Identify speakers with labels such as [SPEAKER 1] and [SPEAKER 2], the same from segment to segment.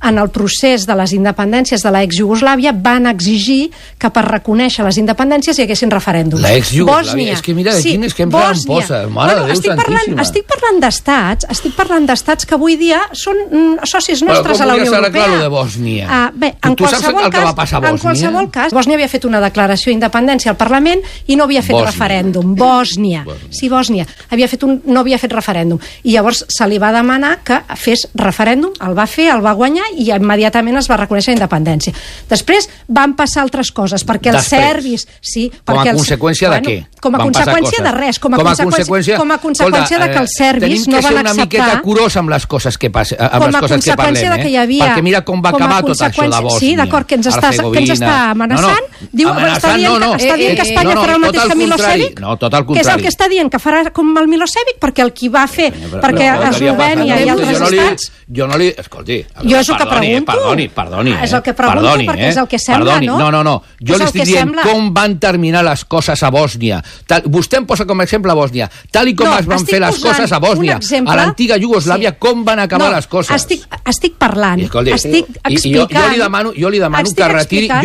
[SPEAKER 1] en el procés de les independències de l'ex-Iugoslàvia van exigir que per reconèixer les independències hi haguessin referèndums.
[SPEAKER 2] L'ex-Iugoslàvia, és que mira, quin esquema em posa, mare de Déu santíssima.
[SPEAKER 1] Estic parlant d'estats que avui dia són socis nostres a la Unió Europea.
[SPEAKER 2] Com volia ser de Bòsnia? Tu saps el que va passar a Bòsnia?
[SPEAKER 1] En qualsevol cas, Bòsnia havia fet una declaració d'independència al Parlament i no havia fet referèndum. Bòsnia. Sí, Bòsnia. No havia fet referèndum. I llavors se li va demanar que fes referèndum, el va fer, el va guanyar i immediatament es va reconèixer la independència. Després van passar altres coses, perquè els serbis...
[SPEAKER 2] Com a conseqüència de què?
[SPEAKER 1] Com a conseqüència de res. Com a conseqüència de que els serbis no van acceptar...
[SPEAKER 2] Tenim que ser una miqueta curós amb les coses que parlem,
[SPEAKER 1] com a conseqüència que hi havia...
[SPEAKER 2] Perquè mira com va acabar tot això de Bòsnia.
[SPEAKER 1] Sí, d'acord, que ens està amenaçant. Està dient que Espanya farà el mateix que Milosevic?
[SPEAKER 2] No, tot el contrari.
[SPEAKER 1] Que és el que està dient, que farà com el Milosevic? Perquè el qui va fer, perquè a Eslovènia i altres estats...
[SPEAKER 2] Escolti,
[SPEAKER 1] jo és el que pregunto.
[SPEAKER 2] Perdoni.
[SPEAKER 1] És el que pregunto, perquè és el que sembla, no?
[SPEAKER 2] No. Jo li estic dient com van terminar les coses a Bòsnia. Vostè em posa com a exemple a Bòsnia. Tal com es van fer les coses a Bòsnia, a l'antiga Iugoslàvia, com van acabar les coses.
[SPEAKER 1] Estic parlant, estic explicant...
[SPEAKER 2] Jo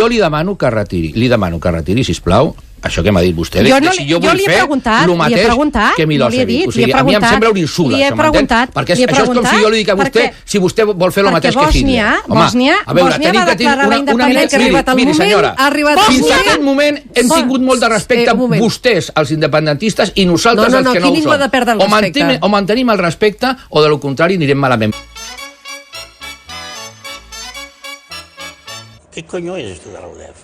[SPEAKER 2] li demano que retiri, sisplau, això que m'ha dit vostè.
[SPEAKER 1] Jo li he preguntat,
[SPEAKER 2] el mateix que Milosevic. A mi em sembla un insult, això, m'entén? Perquè això és com si jo li dic a vostè si vostè vol fer el mateix que Hitler.
[SPEAKER 1] Bòsnia va declarar la independència.
[SPEAKER 2] Miri, senyora, fins a aquest moment hem tingut molt de respecte vostès, els independentistes, i nosaltres els que no ho som. O mantenim el respecte o, de lo contrari, anirem malament.
[SPEAKER 3] ¿Qué coño es esto de la UDEF?